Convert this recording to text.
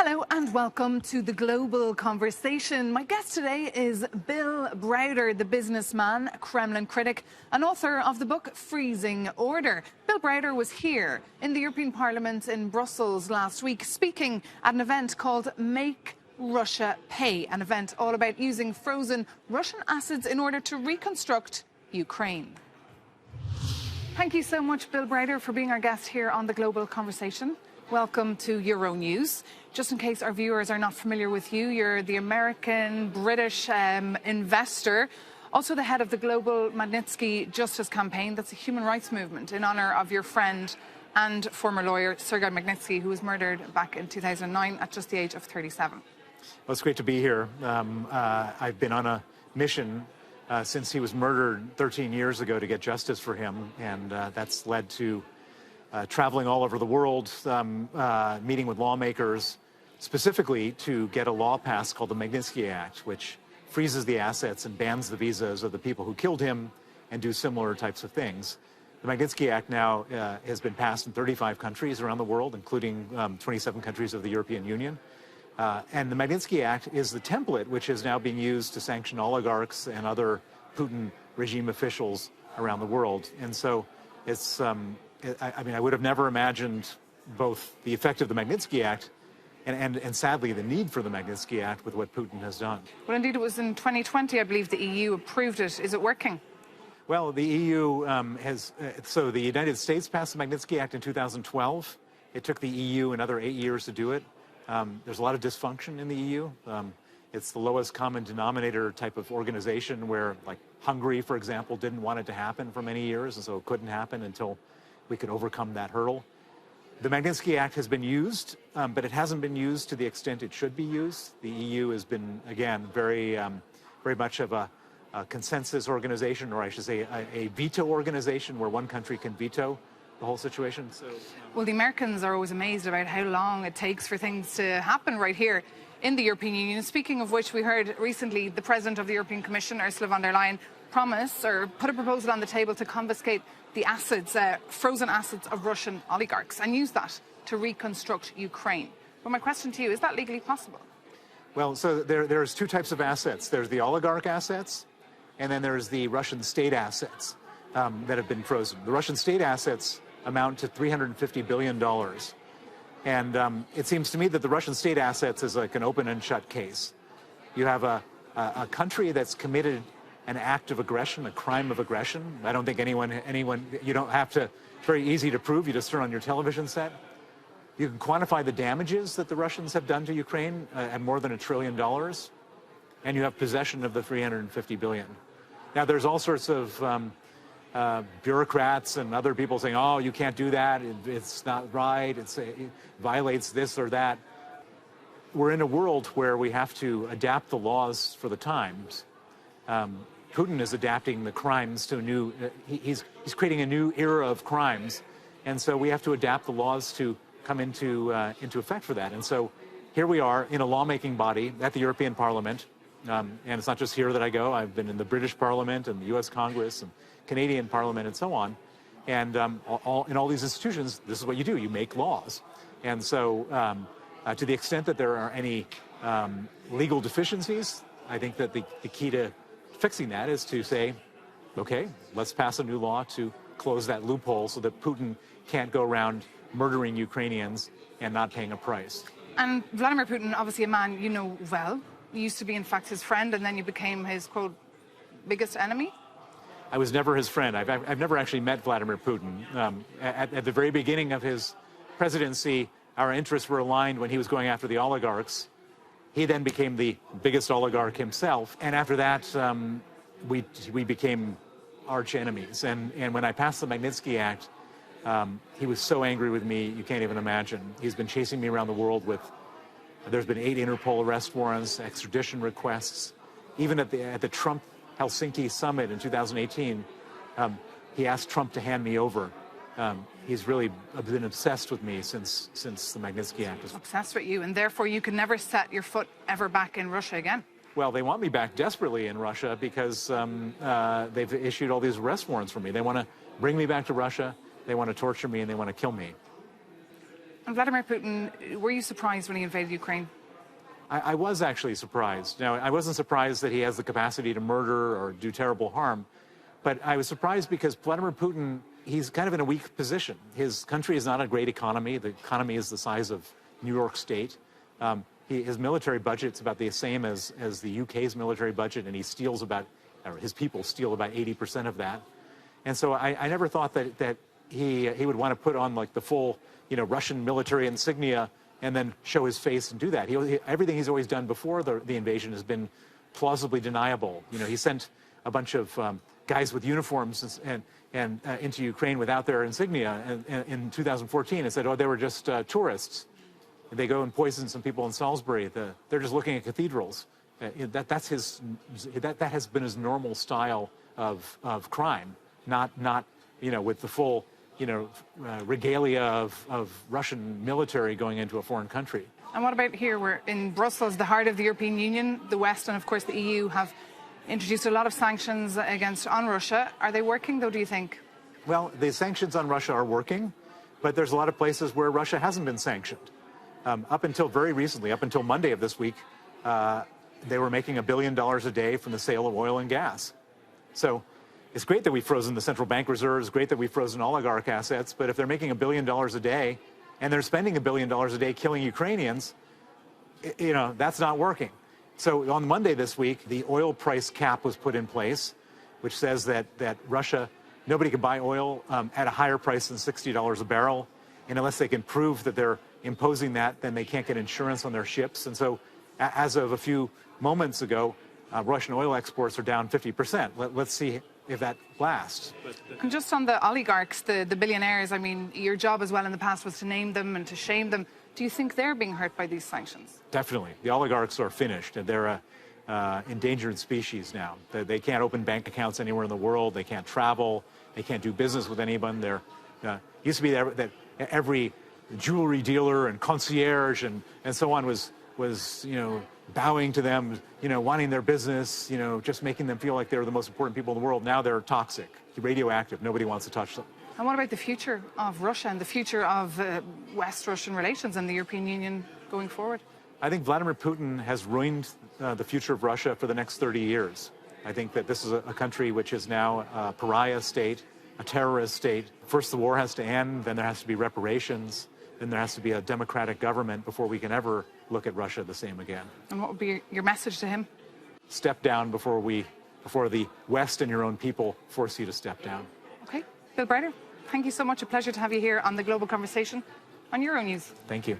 Hello and welcome to the Global Conversation. My guest today is Bill Browder, the businessman, Kremlin critic, and author of the book Freezing Order. Bill Browder was here in the European Parliament in Brussels last week speaking at an event called Make Russia Pay, an event all about using frozen Russian assets in order to reconstruct Ukraine. Thank you so much, Bill Browder, for being our guest here on the Global Conversation. Welcome to Euronews. Just in case our viewers are not familiar with you, you're the American-British investor, also the head of the global Magnitsky Justice Campaign. That's a human rights movement in honour of your friend and former lawyer, Sergei Magnitsky, who was murdered back in 2009 at just the age of 37. Well, it's great to be here. I've been on a mission since he was murdered 13 years ago to get justice for him, and that's led to traveling all over the world, meeting with lawmakers, specifically to get a law passed called the Magnitsky Act, which freezes the assets and bans the visas of the people who killed him and do similar types of things. The Magnitsky Act now has been passed in 35 countries around the world, including 27 countries of the European Union. And the Magnitsky Act is the template which is now being used to sanction oligarchs and other Putin regime officials around the world. And so it's, I mean, I would have never imagined both the effect of the Magnitsky Act and sadly, the need for the Magnitsky Act with what Putin has done. Well, indeed, it was in 2020, I believe, the EU approved it. Is it working? Well, the EU so the United States passed the Magnitsky Act in 2012. It took the EU another 8 years to do it. There's a lot of dysfunction in the EU. It's the lowest common denominator type of organization where, like, Hungary, for example, didn't want it to happen for many years, and so it couldn't happen until we could overcome that hurdle. The Magnitsky Act has been used, but it hasn't been used to the extent it should be used. The EU has been, again, very much of a consensus organization, or I should say a veto organization where one country can veto the whole situation. So, well, the Americans are always amazed about how long it takes for things to happen right here in the European Union. Speaking of which, we heard recently the President of the European Commission, Ursula von der Leyen, promise or put a proposal on the table to confiscate the assets, frozen assets of Russian oligarchs and use that to reconstruct Ukraine. But my question to you, is that legally possible? Well, so there's two types of assets. There's the oligarch assets, and then there's the Russian state assets that have been frozen. The Russian state assets amount to $350 billion. And it seems to me that the Russian state assets is like an open and shut case. You have a country that's committed an act of aggression, a crime of aggression. I don't think anyone, you don't have to, it's very easy to prove. You just turn on your television set. You can quantify the damages that the Russians have done to Ukraine at more than $1 trillion. And you have possession of the $350 billion. Now, there's all sorts of bureaucrats and other people saying, oh, you can't do that, it's not right, it violates this or that. We're in a world where we have to adapt the laws for the times. Putin is adapting the crimes to a new, he's creating a new era of crimes, and so we have to adapt the laws to come into effect for that. And so here we are in a lawmaking body at the European Parliament, and it's not just here that I go. I've been in the British Parliament and the US Congress and Canadian Parliament and so on. And in all these institutions, this is what you do. You make laws. And so to the extent that there are any legal deficiencies, I think that the key to fixing that is to say, okay, let's pass a new law to close that loophole so that Putin can't go around murdering Ukrainians and not paying a price. And Vladimir Putin, obviously a man you know well. You used to be, in fact, his friend, and then you became his, quote, biggest enemy? I was never his friend. I've never actually met Vladimir Putin. At the very beginning of his presidency, our interests were aligned when he was going after the oligarchs. He then became the biggest oligarch himself. And after that, we became arch enemies. And when I passed the Magnitsky Act, he was so angry with me, you can't even imagine. He's been chasing me around the world with, there's been 8 Interpol arrest warrants, extradition requests. Even at the Trump Helsinki summit in 2018, he asked Trump to hand me over. He's really been obsessed with me since the Magnitsky Act. Obsessed with you, and therefore you can never set your foot ever back in Russia again. Well, they want me back desperately in Russia because they've issued all these arrest warrants for me. They want to bring me back to Russia, they want to torture me, and they want to kill me. And Vladimir Putin, were you surprised when he invaded Ukraine? I was actually surprised. Now, I wasn't surprised that he has the capacity to murder or do terrible harm, but I was surprised because Vladimir Putin, he's kind of in a weak position. His country is not a great economy. The economy is the size of New York State. His military budget's about the same as the UK's military budget, and his people steal about 80% of that. And so I never thought that he would want to put on like the full, Russian military insignia and then show his face and do that. Everything he's always done before the invasion has been plausibly deniable. He sent a bunch of guys with uniforms and into Ukraine without their insignia in 2014 and said, oh, they were just tourists. They go and poison some people in Salisbury. They're just looking at cathedrals. That has been his normal style of crime, not with the full regalia of Russian military going into a foreign country. And what about here? We're in Brussels, the heart of the European Union. The West and, of course, the EU have introduced a lot of sanctions on Russia. Are they working, though, do you think? Well, the sanctions on Russia are working, but there's a lot of places where Russia hasn't been sanctioned. Up until very recently, up until Monday of this week, they were making $1 billion a day from the sale of oil and gas. So it's great that we've frozen the central bank reserves, great that we've frozen oligarch assets, but if they're making $1 billion a day and they're spending $1 billion a day killing Ukrainians, that's not working. So on Monday this week, the oil price cap was put in place, which says that Russia, nobody can buy oil at a higher price than $60 a barrel. And unless they can prove that they're imposing that, then they can't get insurance on their ships. And so as of a few moments ago, Russian oil exports are down 50%. Let's see if that lasts. And just on the oligarchs, the billionaires, I mean, your job as well in the past was to name them and to shame them. Do you think they're being hurt by these sanctions? Definitely. The oligarchs are finished, and they're an endangered species now. They can't open bank accounts anywhere in the world. They can't travel. They can't do business with anyone. There used to be that every jewelry dealer and concierge and so on was bowing to them, wanting their business, just making them feel like they were the most important people in the world. Now they're toxic, radioactive. Nobody wants to touch them. And what about the future of Russia and the future of West-Russian relations and the European Union going forward? I think Vladimir Putin has ruined the future of Russia for the next 30 years. I think that this is a country which is now a pariah state, a terrorist state. First, the war has to end, then there has to be reparations, then there has to be a democratic government before we can ever look at Russia the same again. And what would be your message to him? Step down before the West and your own people force you to step down. Okay. Bill Browder, thank you so much. A pleasure to have you here on the Global Conversation on Euronews. Thank you.